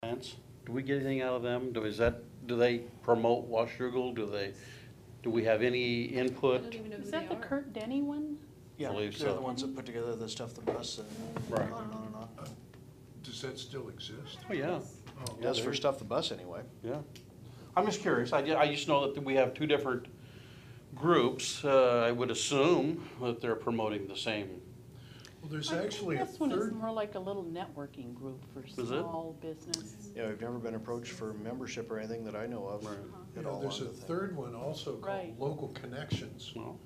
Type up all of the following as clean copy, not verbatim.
Lance, do we get anything out of them? Do they promote Washougal? Do we have any I input? don't even know who Is they that the are. Kurt Denny one? Yeah, Believe they're so. the ones that put together the Stuff the Bus and Right. on and on and on. Does that still exist? Oh, yeah. Oh, That's for there- Stuff the Bus anyway. Yeah. I'm just curious. I just know that we have two different groups. I would assume that they're promoting the same. Well, there's I think actually a this one is third, more like a little networking group for it? small business. Yeah, we've never been approached for membership or anything that I know of. Right. you at know, all there's on a the thing. third one also Right. called Local Connections Well,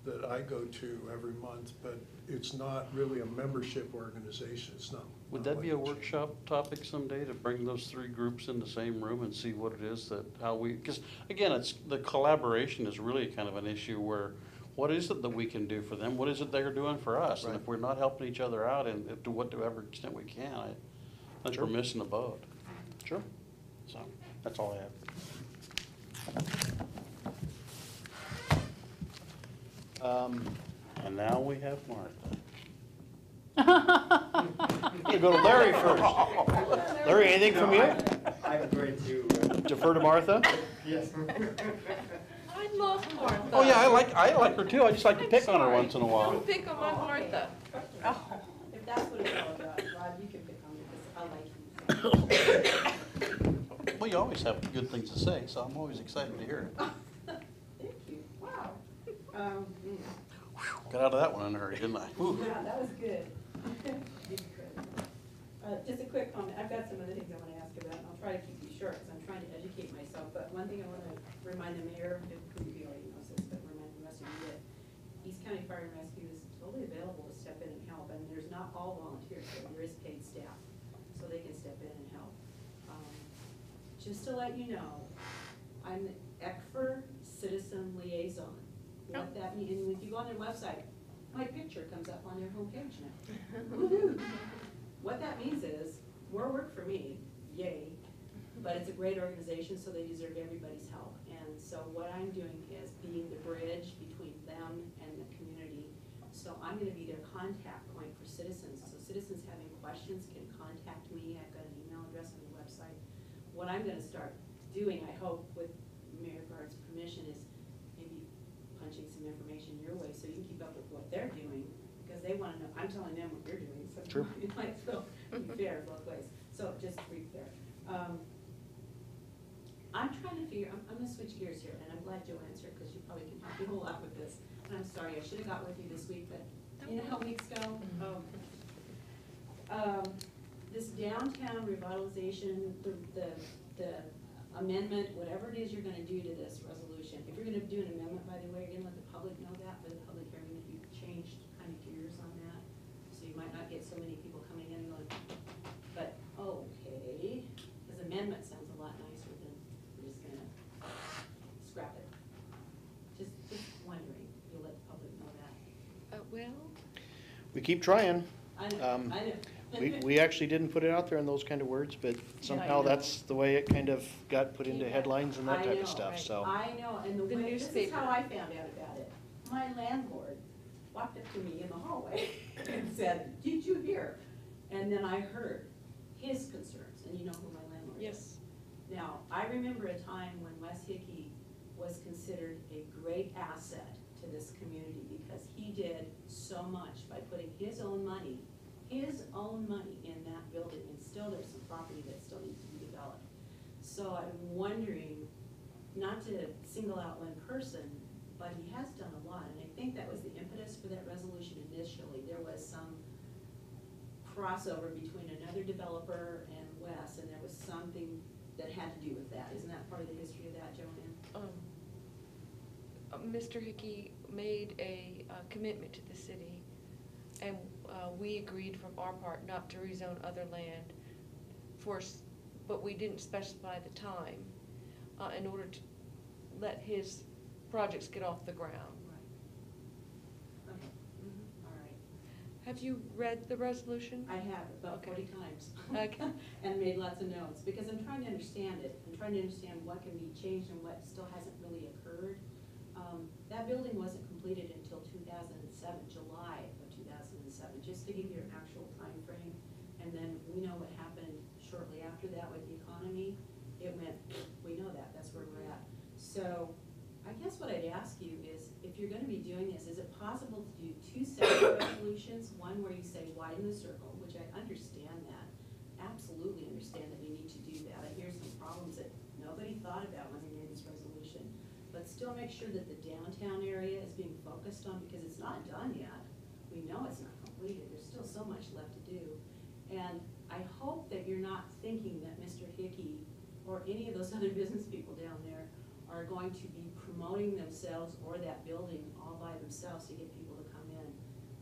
that I go to every month, but it's not really a membership organization. It's not. would not that like be a a chain. workshop topic someday, to bring those three groups in the same room and see what it is because again, the collaboration is really kind of an issue where, what is it that we can do for them? What is it they're doing for us? And Right. if we're not helping each other out, and to whatever extent we can, I think we're Sure. missing the boat. Sure. So, that's all I have. And now we have Martha. You go to Larry first. Larry, anything from you? I'm going to, Defer to Martha? yes. I love Martha. Oh, yeah, I like her too. I just like to pick on her once in a while. Don't pick on my Martha. If that's what it's all about, Rod, you can pick on me because I like you. Well, you always have good things to say, so I'm always excited to hear it. Thank you. Wow. Got out of that one in a hurry, didn't I? Whew. Yeah, that was good. Just a quick comment. I've got some other things I want to ask about, and I'll try to keep you short because I'm trying to educate myself. But one thing I want to remind the mayor, who you already knows this, but remind the rest of you that East County Fire and Rescue is totally available to step in and help. And there's not all volunteers, so there is paid staff, so they can step in and help. Just to let you know, I'm the ECFR Citizen Liaison. What that means, and if you go on their website, my picture comes up on their homepage now. Woohoo. What that means is, more work for me, yay, but it's a great organization, so they deserve everybody's help. And so what I'm doing is being the bridge between them and the community. So I'm gonna be their contact point for citizens. So citizens having questions can contact me. I've got an email address on the website. What I'm gonna start doing, I hope, with Mayor Guard's permission, is maybe punching some information your way so you can keep up with what they're doing, because they wanna know, I'm telling them what you're doing, so Sure. it might feel fair both ways. So just to be fair. I'm trying to figure, I'm gonna switch gears here, and I'm glad Joanne's here, because you probably can help me a whole lot with this. And I'm sorry, I should have got with you this week, but you know how weeks go? This downtown revitalization, the amendment, whatever it is you're gonna do to this resolution, if you're gonna do an amendment, by the way, you're gonna let the public know that for the public hearing, that you've changed kind of gears on that. So you might not get so many people coming in and going, but, okay, because amendment sounds a lot nicer than we're just gonna scrap it. Just wondering, if you'll let the public know that. Well, We keep trying. I know, I know. We actually didn't put it out there in those kind of words, but somehow know. that's the way it kind of got put into headlines and that I type know, of stuff, right. so. I know, and The this is newspaper. how I found out about it. My landlord walked up to me in the hallway and said, "Did you hear?" And then I heard his concerns, and you know who my landlord is. yes. Now, I remember a time when Wes Hickey was considered a great asset to this community, because he did so much by putting his own money in that building, and still there's some property that still needs to be developed. So I'm wondering, not to single out one person, but he has done a lot, and I think that was the impetus for that resolution initially. There was some crossover between another developer and Wes, and there was something that had to do with that. Isn't that part of the history of that, Joanne? Mr. Hickey made a commitment to the city, and we agreed from our part not to rezone other land but we didn't specify the time in order to let his projects get off the ground. Right. Okay, all right. Have you read the resolution? I have, about Okay. 40 times. Okay. And made lots of notes, because I'm trying to understand it. I'm trying to understand what can be changed and what still hasn't really occurred. That building wasn't completed until 2007, July of 2007, just to give you an actual time frame. And then we know what happened shortly after that with the So I guess what I'd ask you is, if you're gonna be doing this, is it possible to do two separate resolutions? One where you say widen the circle, which I understand that, absolutely understand that you need to do that. I hear some problems that nobody thought about when they made this resolution. But still make sure that the downtown area is being focused on, because it's not done yet. We know it's not completed, there's still so much left to do. And I hope that you're not thinking that Mr. Hickey or any of those other business people down there are going to be promoting themselves or that building all by themselves to get people to come in.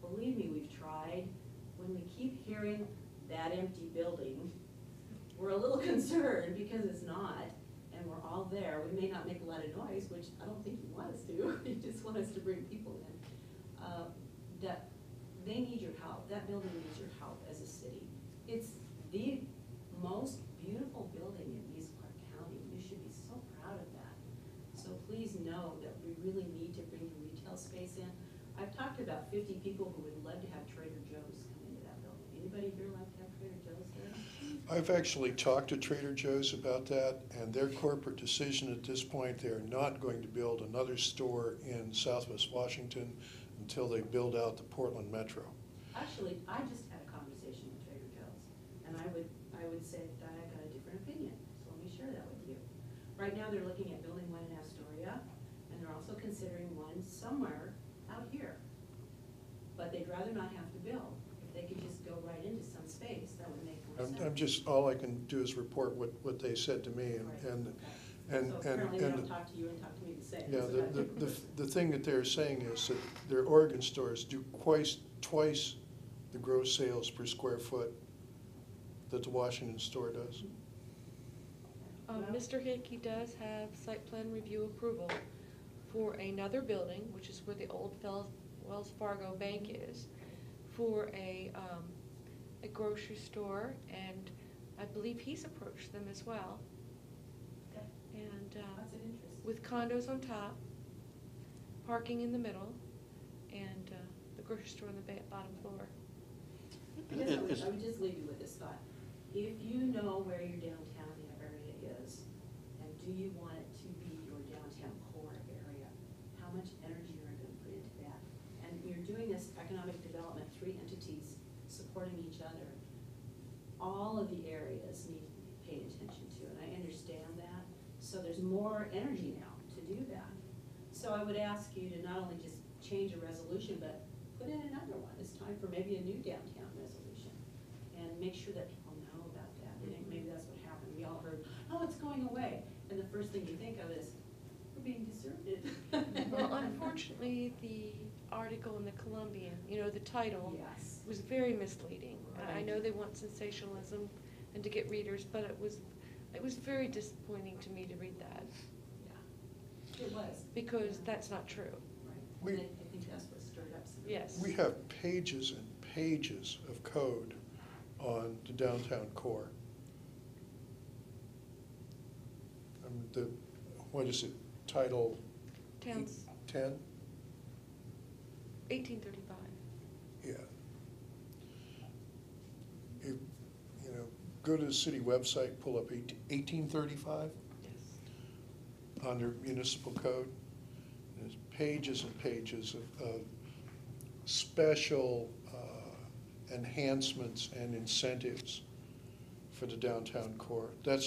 Believe me, we've tried. When we keep hearing that empty building, we're a little concerned because it's not, and we're all there. We may not make a lot of noise, which I don't think you want us to. You just want us to bring people in. That they need your help. That building needs your help as a city. It's the most beautiful building in East Clark County. You should be so proud of that. So please know that we really need to bring the retail space in. I've talked to about 50 people who would love to have Trader Joe's come into that building. Anybody here like to have Trader Joe's there? I've actually talked to Trader Joe's about that, and their corporate decision at this point, they're not going to build another store in Southwest Washington until they build out the Portland Metro. Actually, I just had a conversation with Trader Joe's, and I would say that I got a different opinion, so let me share that with you. Right now, they're looking at building one in Astoria, and they're also considering one somewhere out here. But they'd rather not have to build. If they could just go right into some space, that would make more sense. I'm just, all I can do is report what they said to me, Right, and, okay. and, So apparently they and, don't talk to you and talk to me the same. yeah, so that- the thing that they're saying is that their Oregon stores do twice the gross sales per square foot that the Washington store does. Well- Mr. Hickey does have site plan review approval for another building, which is where the old Wells Fargo Bank is, for a grocery store, and I believe he's approached them as well. Okay. And That's an interest. with condos on top, parking in the middle, and the grocery store on the bottom floor. I guess I Is- would just leave you with this thought. If you know where your downtown area is, and do you want it to be your downtown core area, how much energy are you gonna put into that? And you're doing this economic development, 3 entities supporting each other. All of the areas need to be paid attention to, and I understand that. So there's more energy now to do that. So I would ask you to not only just change a resolution, but put in another one. It's time for maybe a new downtown resolution. And make sure that people know about that. I think maybe that's what happened. We all heard, oh, it's going away. And the first thing you think of is, we're being deserted. Well, unfortunately, the article in the Columbian, the title Yes. was very misleading. I Right. know they want sensationalism and to get readers, but it was very disappointing to me to read that, Yeah. It was. because Yeah. that's not true. Right. We- And I think that's what stirred up some. Yes. We have pages and pages of code on the downtown core. What is it, Title Town's 10? 1835. Yeah. Go to the city website, pull up 1835 Yes. under municipal code. There's pages and pages of special enhancements and incentives for the downtown core. That's